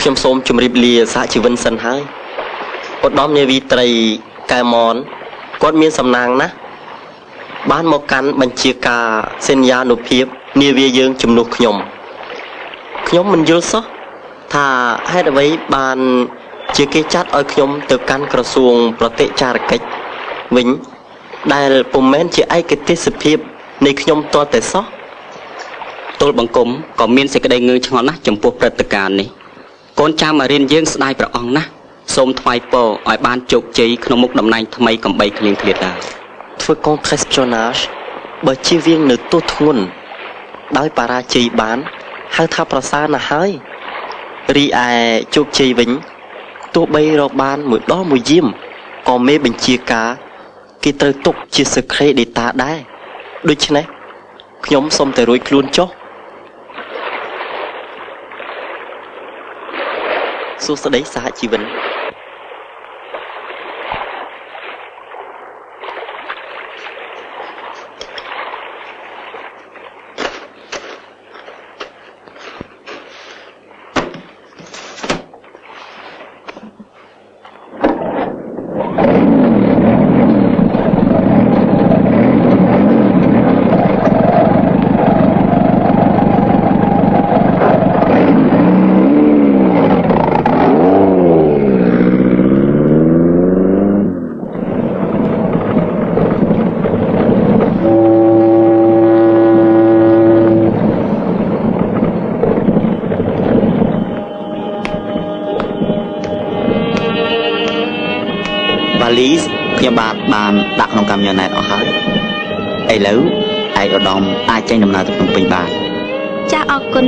ខ្ញុំសូមជម្រាបលាសហជីវិនសិនហើយឧត្តមនាវីត្រីកែមនគាត់មានសំណាងណាស់បានមកកាន់បញ្ជាការសញ្ញានុភាពនាវាយើងជំនួសខ្ញុំមិនយល់សោះថាហេតុអ្វីបានជាគេចាត់ឲ្យខ្ញុំទៅកាន់ក្រសួងប្រតិចារកិច្ចវិញដែលពុំមែនជាឯកទេសភាពនៃខ្ញុំតតែសោះទល់បង្គំក៏មានសេចក្តីងឿងឆ្ងល់ណាស់ចំពោះព្រឹត្តិការណ៍នេះកូនចៅមករៀនយើងស្ដាយព្រះអង្គណាស់សូមថ្វាយពរឲ្យបានជោគជ័យក្នុងមុខតំណែងថ្មីកំបីគ្លៀងគ្លាតដែរធ្វើកងត្រេសប្យូណាសបើជៀសវាងនៅទោសធ្ងន់ដោយបរាជ័យបានហៅថាប្រសើរណាស់ហើយរីឯជោគជ័យវិញទោះបីរកបានមួយដងមួយយាមក៏មេបញ្ជាការគេត្រូវទុកជា secret data ដែរដូច្នេះខ្ញុំសូមតែរួចខ្លួនចុះសួស្តីសហជីវិនខ្ញុំបានដាក់ក្នុងកាមេរ៉ាណែតអស់ហើយឥឡូវឯកឧត្តមអាចចេញដំណើរទៅភ្នំពេញបានចាអរគុណ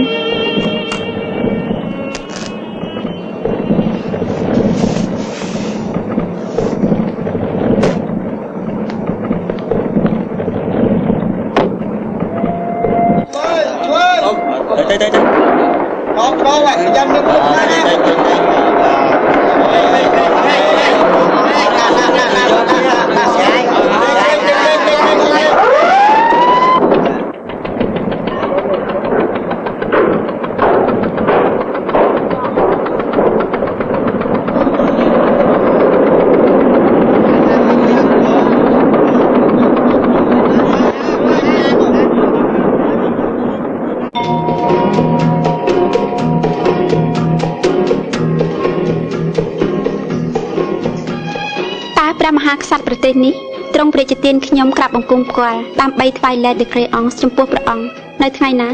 ព្រះមហាក្សត្រប្រទេសនេះទ្រង់ព្រះជាទានខ្ញុំក្រាបបង្គំផ្គាល់ដើម្បីថ្វាយលែត decree អង្គចំពោះព្រះអង្គនៅថ្ងៃណា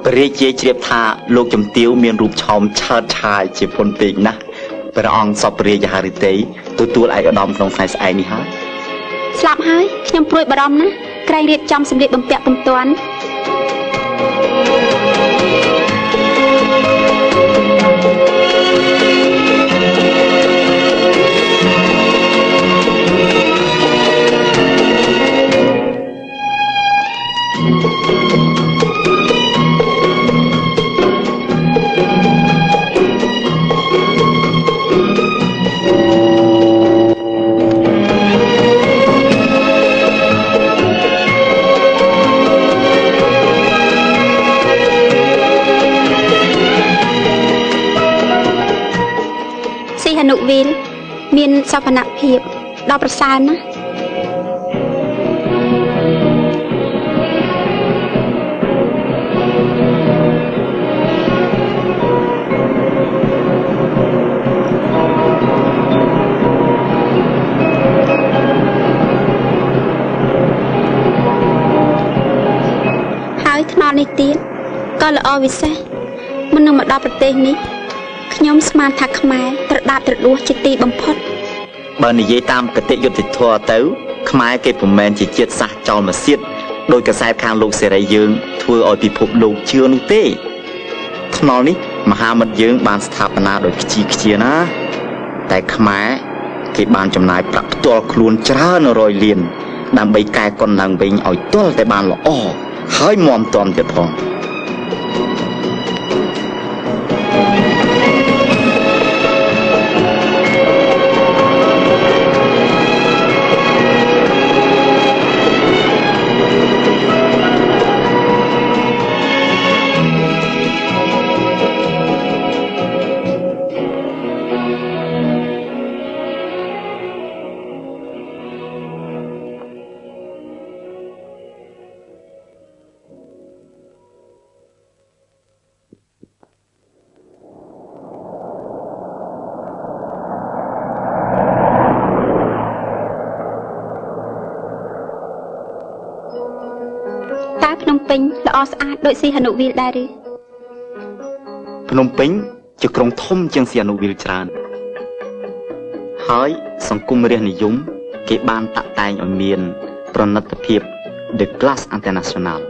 ព្រះរាជាជ្រាបថាលោកជំទាវមានរូបឆោមឆើតឆាយជាពុនពេកណាស់ព្រះអង្គសពរាជហឫទ័យទទួលឯកឧត្តមក្នុងថ្ងៃស្អែកនេះហើយស្លាប់ហើយខ្ញុំព្រួយបារម្ភណាស់ក្រែងរៀបចំសម្លៀកបំពាក់ពុំទាន់អនុវិលមានសវនភាពដ៏ប្រសើរណាស់ហើយថ្នល់នេះទៀតក៏ល្អវិសេសមុននឹងមកដល់ប្រទេសនេះខ្ញុំស្មានថាខ្មែរត្រដាបត្រដួសជាទីបំផុតបើនិយាយតាមកតិយុត្តិធម៌ទៅខ្មែរគេពុំមែនជាជាតិសាសន៍ចោលមកសៀតដោយកសែតខាងលោកសេរីយើងធ្វើឲ្យពិភពលោកជឿនោះទេថ្នល់នេះមហាមិត្តយើងបានស្ថាបនាដោយខ្ជាណាតែខ្មែរគេបានចំណាយប្រាក់ផ្ទាល់ខ្លួនច្រើនរយលានដើម្បីកែកុនឡើងវិញឲ្យទាល់តែបានល្អហើយមាំទាំទៀតផង តើភ្នំពេញល្អស្អាតដូចសៀហនុវិលដែរឬភ្នំពេញជាក្រុងធំជាងសៀហនុវិលច្រើនហើយសង្គមរាស្ត្រនិយមគេបានតាក់តែងឲ្យមានប្រណិតភាព The Class International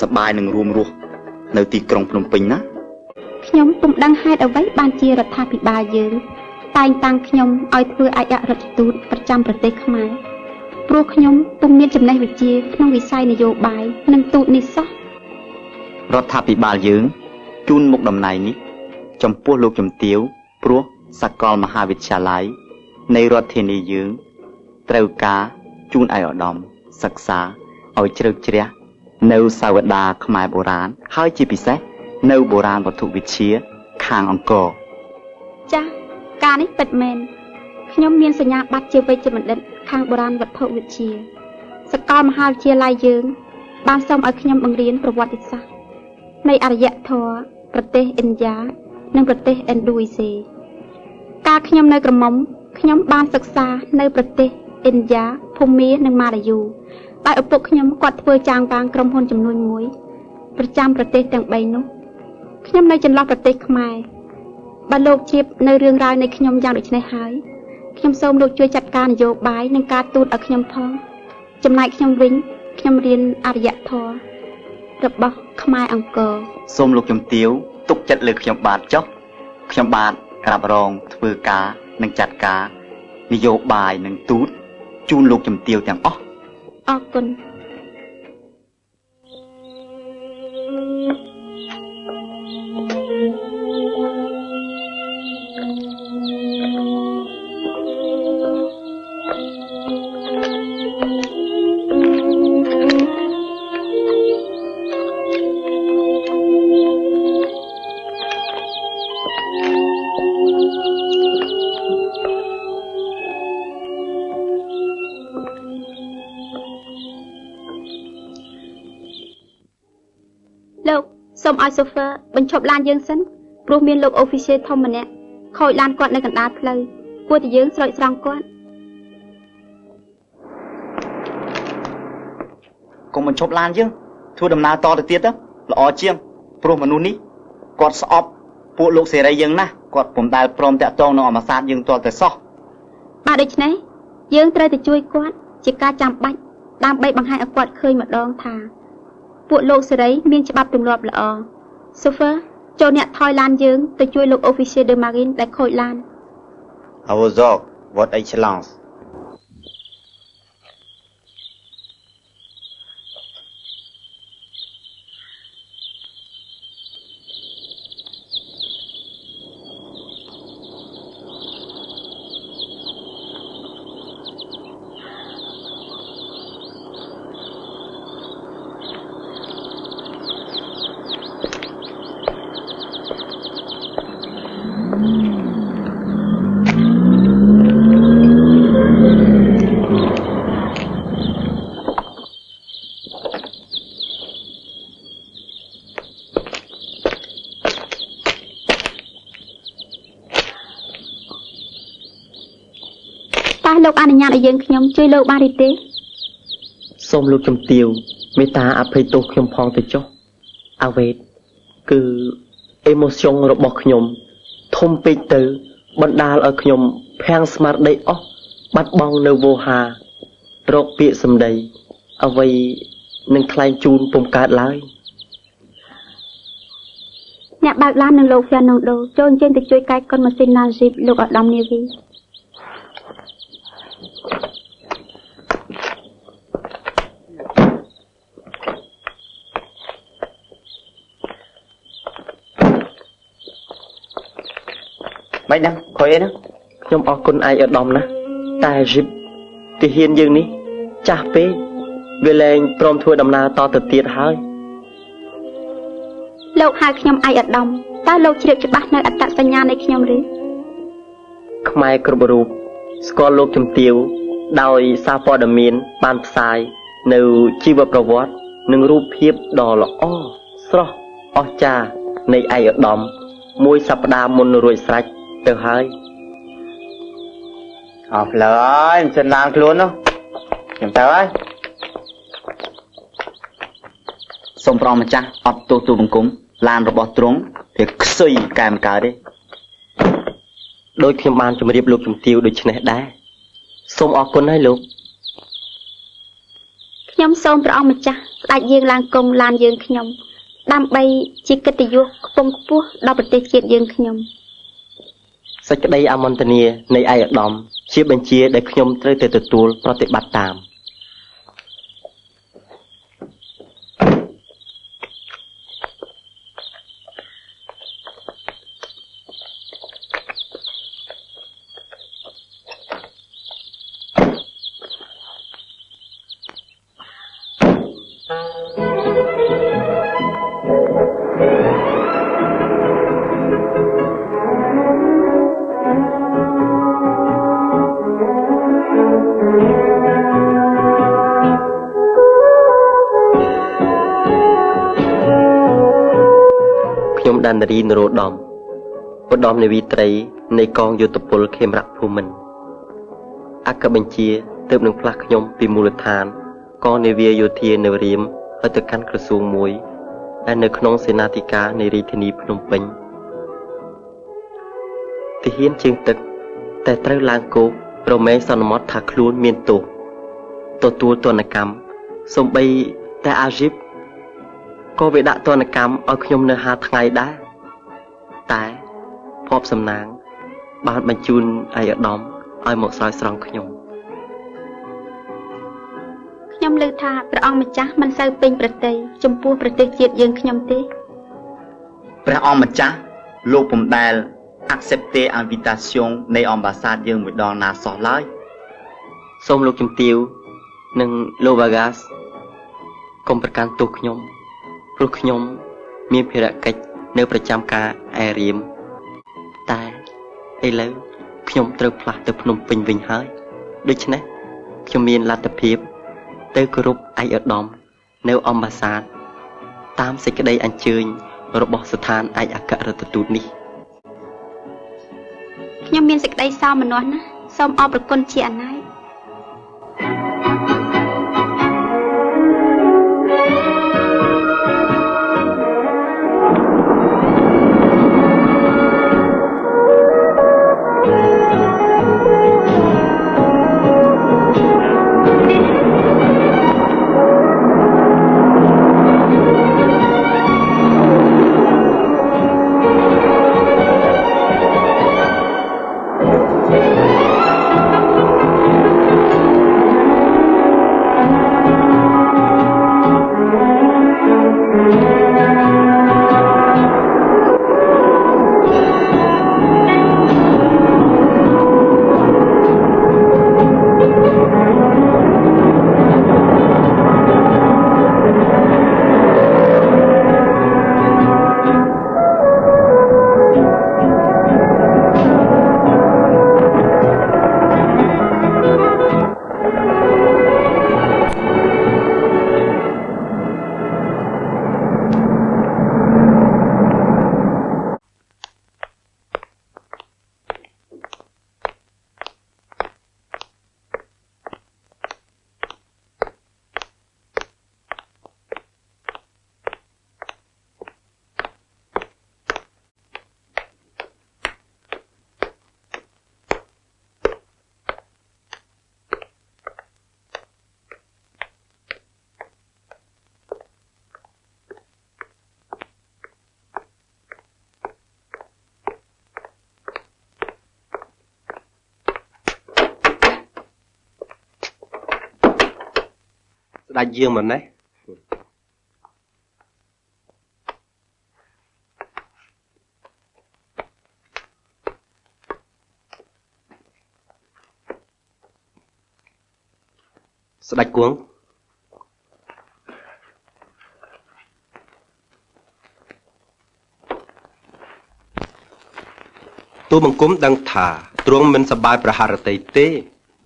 សប្បាយនឹងរួមរស់នៅទីក្រុងភ្នំពេញណាខ្ញុំពុំដឹងហេតុអ្វីបានជារដ្ឋាភិបាលយើងតែងតាំងខ្ញុំឲ្យធ្វើឯករដ្ឋទូតប្រចាំប្រទេសខ្មែរព្រោះខ្ញុំពុំមានចំណេះវិជ្ជាក្នុងវិស័យនយោបាយនិងទូតនេះសោះរដ្ឋាភិបាលយើងជូនមុខតំណែងនេះចំពោះលោកជំទាវព្រោះសាកលមហាវិទ្យាល័យនៃរដ្ឋធានីយើងត្រូវការជូនឲ្យឧត្តមសិក្សាឲ្យជ្រៅជ្រះនៅសាវតាខ្មែរបុរាណហើយជាពិសេសនៅបុរាណវត្ថុវិទ្យាខាងអង្គរចាស់ការនេះពិតមែនខ្ញុំមានសញ្ញាបត្រជាវេជ្ជបណ្ឌិតខាងបុរាណវត្ថុវិទ្យាសាកលមហាវិទ្យាល័យយើងបានសូមឲ្យខ្ញុំបង្រៀនប្រវត្តិសាស្ត្រនៃអរិយធម៌ប្រទេសឥណ្ឌានិងប្រទេសឥណ្ឌូនេស៊ីកាលខ្ញុំនៅក្រមុំខ្ញុំបានសិក្សានៅប្រទេសឥណ្ឌាភូមានិងម៉ាឡាយូដោយឪពុកខ្ញុំគាត់ធ្វើចាងវាងក្រុមហ៊ុនចំនួនមួយប្រចាំប្រទេសទាំង3នោះខ្ញុំនៅចន្លោះប្រទេសខ្មែរបើលោកជ្រាបនៅរឿងរ៉ាវនៃខ្ញុំយ៉ាងដូចនេះហើយខ្ញុំសូមលោកជួយចាត់ការនយោបាយនិងការទូតឲ្យខ្ញុំផងចំណែកខ្ញុំវិញខ្ញុំរៀនអរិយធម៌របស់ខ្មែរអង្គរសូមលោកជំទាវទុកចិត្តលើខ្ញុំបាទចុះខ្ញុំបាទរ៉ាប់រងធ្វើការនិងចាត់ការនយោបាយនិងទូតជូនលោកជំទាវទាំងអស់អរគុណលោកសូមឲ្យសូហ្វឺបញ្ឈប់ឡានយើងសិនព្រោះមានលោកអូហ្វីសៀលធំម្នាក់ខូចឡានគាត់នៅកណ្ដាលផ្លូវគួរតែយើងស្រោចស្រង់គាត់កុំបញ្ឈប់ឡានយើងធ្វើដំណើរតទៅទៀតទៅល្អជាងព្រោះមនុស្សនេះគាត់ស្អប់ពួកលោកសេរីយើងណាស់គាត់ពុំដែលព្រមតាក់ទងនឹងអមសាទយើងទាល់តែសោះបាទដូច្នេះយើងត្រូវតែជួយគាត់ជាការចាំបាច់ដើម្បីបង្ហាញឲ្យគាត់ឃើញម្ដងថាពួកលោកសេរីមានច្បាប់ទម្លាប់ល្អសូហ្វឺចូលអ្នកថយឡានយើងទៅជួយលោក Officier de Marine ដែលខូចឡាន Avozok, Votre Excellenceលោកអនុញ្ញាតឲ្យយើងខ្ញុំជួយលោកបានទេសូមលោកជំទាវមេត្តាអភ័យទោសខ្ញុំផងទៅចុះអាវេតគឺអេម៉ូសង់របស់ខ្ញុំធំពេកទៅបណ្ដាលឲ្យខ្ញុំភាំងស្មារតីអស់បាត់បង់នៅវោហារកពាក្យសម្ដីអ្វីនឹងថ្លែងជូនពុំកើតឡើយអ្នកបើកឡាននឹងលោកហ្វេណូដូចូលអញ្ជើញទៅជួយកាយកុនម៉ាស៊ីនណាជីបលោកឧត្តមនាវី មិនដឹងខុយអីហ្នឹង ខ្ញុំអរគុណឯកឧត្តមណាស់តែជីបទីហ៊ានយើងនេះចាស់ពេកវាលែងព្រមធ្វើដំណើរតទៅទៀតហើយ លោកហៅខ្ញុំឯកឧត្តមតើលោកជ្រាបច្បាស់នៅអត្តសញ្ញាណនៃខ្ញុំឬ ខ្មែរគ្រប់រូបស្គាល់លោកជំទាវដោយសារព័ត៌មានបានផ្សាយនៅជីវប្រវត្តិនិងរូបភាពដ៏ល្អស្រស់អស្ចារ្យនៃឯកឧត្តមមួយសប្តាហ៍មុនរួចស្រេចទៅហើយ អស់ផ្លូវហើយមិនសិនឡើងខ្លួននោះខ្ញុំទៅហើយសូមប្រងម្ចាស់អត់ទោសទូបង្គំឡានរបស់ទ្រង់វាខ្សុយកែមកើតទេ ដោយខ្ញុំបានជម្រាបលោកជំទាវដូច្នេះដែរសូមអរគុណហើយលោក ខ្ញុំសូមព្រះអង្គម្ចាស់ស្ដេចយើងឡើងគង់ឡានយើងខ្ញុំដើម្បីជាកិត្តិយសខ្ពង់ខ្ពស់ដល់ប្រទេសជាតិយើងខ្ញុំ សេចក្តីអមន្តនានៃឯកឧត្តមជាបញ្ជាដែលខ្ញុំត្រូវតែទទួលប្រតិបត្តិតាម ខ្ញុំដានរីនរោត្តមឧត្តមនាវីត្រីនៃកងយោធពលខេមរៈភូមិន្ទអគ្គបញ្ជាទើបនឹងផ្លាស់ខ្ញុំពីមូលដ្ឋានកងនាវាយោធានៅរៀមឲ្យទៅកាន់ក្រសួងមួយដែលនៅក្នុងសេនាធិការនៃរាជធានីភ្នំពេញទាហានជើងទឹកតែត្រូវឡើងគោករមែងសន្មតថាខ្លួនមានទោសទទួលទណ្ឌកម្មសូម្បីតែអាជីព ក៏វាដាក់ទណ្ឌកម្មឲ្យខ្ញុំនៅ5ថ្ងៃដែរតែភពសំណាងបានបញ្ជូនឯកឧត្តមឲ្យមកស្រោចស្រង់ខ្ញុំ ខ្ញុំលើថាព្រះអង្គម្ចាស់មិនសូវពេញប្រតិយចំពោះប្រទេសជាតិយើងខ្ញុំទេ ព្រះអង្គម្ចាស់លោកពុំដែល accepter invitation នៃអម្បាសាទយើងមួយដងណាសោះឡើយ សូមលោកជំទាវនិងលោកវ៉ាហ្គាសកុំប្រកាន់ទោសខ្ញុំព្រោះខ្ញុំមានភារកិច្ចនៅប្រចាំការឯរៀមតែឥឡូវខ្ញុំត្រូវផ្លាស់ទៅភ្នំពេញវិញហើយដូច្នេះខ្ញុំមានលទ្ធភាពទៅគោរពឯកឧត្តមនៅអម្បាសាទតាមសេចក្តីអញ្ជើញរបស់ស្ថានឯកអគ្គរដ្ឋទូតនេះ ខ្ញុំមានសេចក្តីសោមនស្សណាស់សូមអរព្រគុណជាអនេក ស្ដេចយើងមិនណេះ ស្ដេចគង់ទូបង្គំដឹងថាទ្រង់មិនសប្បាយប្រហារតីទេ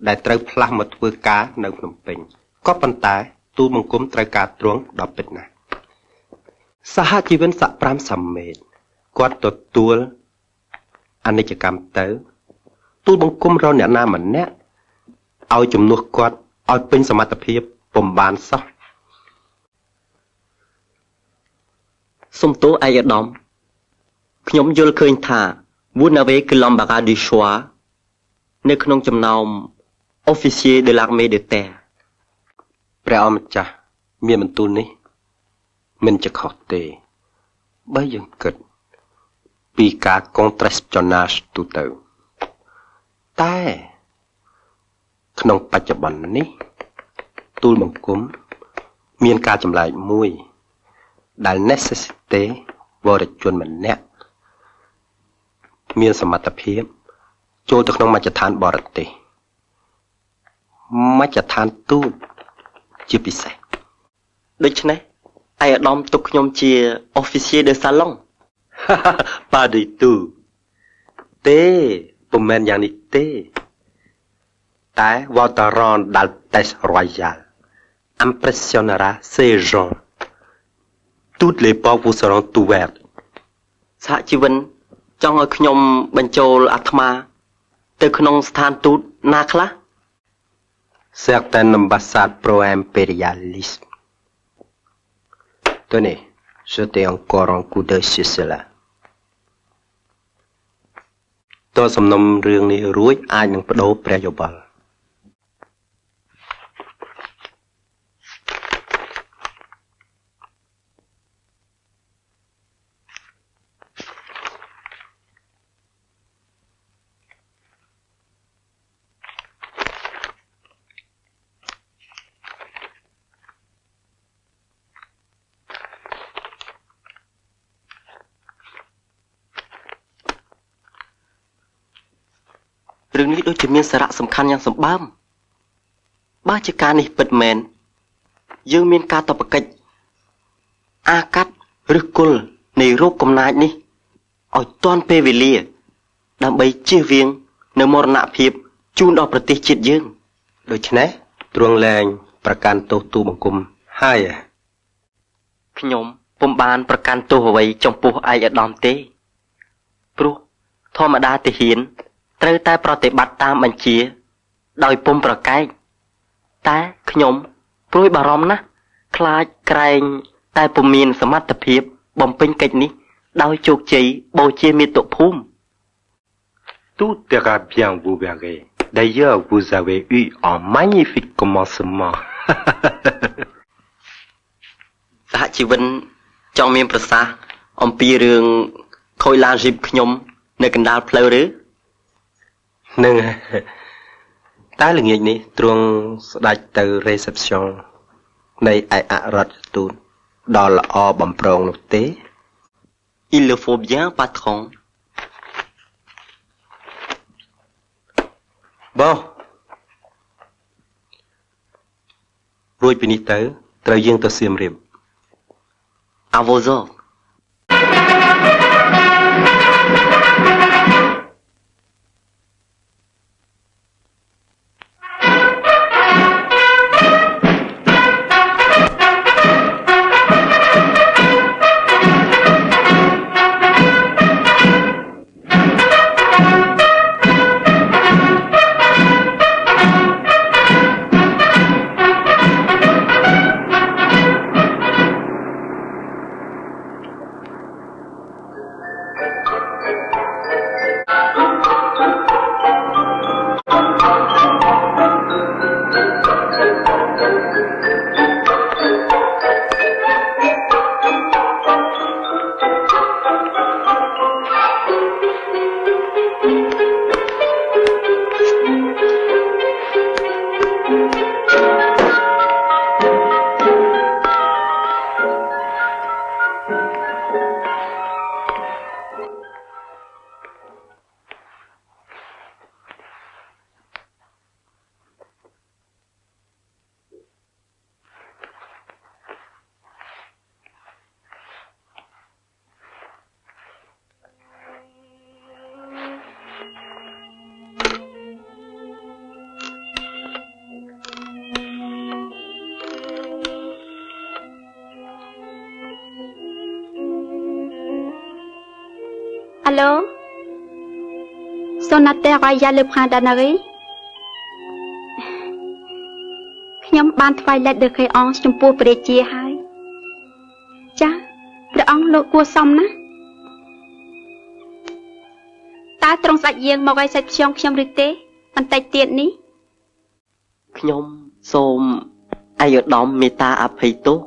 ដែលត្រូវផ្លាស់មកធ្វើការនៅភ្នំពេញក៏ប៉ុន្តែទូបង្គំត្រូវការទ្រង់ដល់ពិតណាស់សហជីវិនស័ក5សាមេតគាត់ទទួលអនិច្ចកម្មទៅទូលបង្គំរកអ្នកណាម្នាក់ឲ្យជំនួសគាត់ឲ្យពេញសមត្ថភាពពុំបានសោះ សុំទោសឯកឧត្តមខ្ញុំយល់ឃើញថា Vous n'avez que l'embarras du choix នៅក្នុងចំណោម officier de l'armée de terre ព្រះអង្គម្ចាស់មានបន្ទូលនេះមិនជាខុសទេបើយើងគិតពីការ contre-espionnage ទូទៅតែក្នុងបច្ចុប្បន្ននេះទូលបង្គំមានការចម្លែកមួយដែល necessity វរជនម្នាក់មានសមត្ថភាពចូលទៅក្នុងមជ្ឈដ្ឋានបរទេសមជ្ឈដ្ឋានទូតជាពិសេស ដូច្នេះឯកឧត្តមទុកខ្ញុំជា officier de salon pas du tout ទេពុំមែនយ៉ាងនេះទេតែ votre rang d'altesse royale impressionnera ces gens toutes les portes vous seront ouvertes សហជីវិនចង់ឲ្យខ្ញុំបញ្ចូលអាត្មាទៅក្នុងស្ថានទូតណាខ្លះ certaines ambassades pro-impérialistes tenez jetez encore un coup d'œil sur cela តើសំណុំរឿងនេះរួចអាចនឹងបដូរព្រះយោបល់ រឿងនេះដូចជាមានសារៈសំខាន់យ៉ាងសម្បើមបើជាការនេះពិតមែនយើងមានការតបកិច្ចអាកាត់ឬគល់នៃរោគកំណាចនេះឲ្យទាន់ពេលវេលាដើម្បីជៀសវាងនៅមរណភាពជូនដល់ប្រទេសជាតិយើង ដូច្នេះទ្រង់លែងប្រកាន់ទោសទូបង្គំហើយ ខ្ញុំពុំបានប្រកាន់ទោសអ្វីចំពោះឯកឧត្តមទេព្រោះធម្មតាទាហានត្រូវតែប្រតិបត្តិតាមបញ្ជាដោយពុំប្រកែកតែខ្ញុំព្រួយបារម្ភណាស់ខ្លាចក្រែងតែពុំមានសមត្ថភាពបំពេញកិច្ចនេះដោយជោគជ័យបូជាមាតុភូមិ Tout ira bien, vous verrez. D'ailleurs, vous avez eu un magnifique commencement. សហជីវិនចង់មានប្រសាសន៍អំពីរឿងខូចឡានជីបខ្ញុំនៅកណ្ដាលផ្លូវឬ នឹងតែល្ងាចនេះទ្រង់ស្ដេចទៅ reception នៃឯកអរដ្ឋទូតដល់ល្អបំប្រងនោះទេ Il le faut bien patron បងរួចពីនេះទៅត្រូវយើងទៅសៀមរាប À vos ordres Alo. Sonate Raya Le Prandanari ខ្ញុំបានថ្វាយលេខដល់ព្រះអង្គចំពោះព្រះជាហើយចា៎ព្រះអង្គលោកគួរសមណាស់តើទ្រង់ស្ដេចយាងមកឲ្យសាច់ខ្ញុំឬទេបន្តិចទៀតនេះ ខ្ញុំសូមអាយុដំមេត្តាអភ័យទោស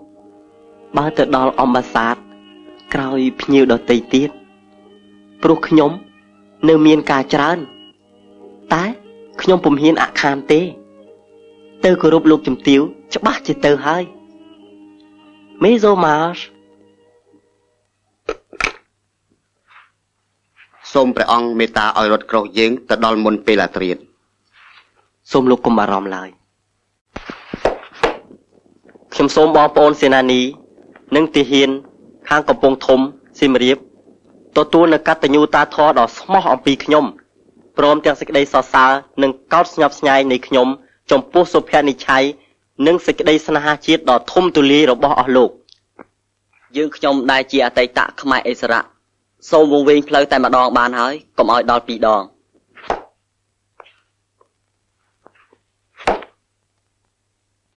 បើទៅដល់អម្បាសាទក្រោយភ្ញៀវដទៃទៀតព្រោះខ្ញុំនៅមានការច្រើនតែខ្ញុំពុំហ៊ានអខានទេទៅគោរពលោកជំទាវច្បាស់ជាទៅហើយមេសូម៉ាស សូមព្រះអង្គមេត្តាឲ្យរត់ក្រោះយើងទៅដល់មុនពេលអាត្រៀត សូមលោកកុំបារម្ភឡើយខ្ញុំសូមបងប្អូនសេនានីនិងទាហានខាងកំពង់ធំសៀមរាបទទួលនូវកតញ្ញូតាធម៌ដ៏ស្មោះអំពីខ្ញុំព្រមទាំងសេចក្តីសរសើរនិងកោតស្ញប់ស្ញែងនៃខ្ញុំចំពោះសុភនិច្ឆ័យនិងសេចក្តីស្នេហាជាតិដ៏ធំទូលាយរបស់អស់លោកយើងខ្ញុំដែលជាអតីតខ្មែរអិសរៈសូមវង្វេងផ្លូវតែម្ដងបានហើយកុំឲ្យដល់ពីរដង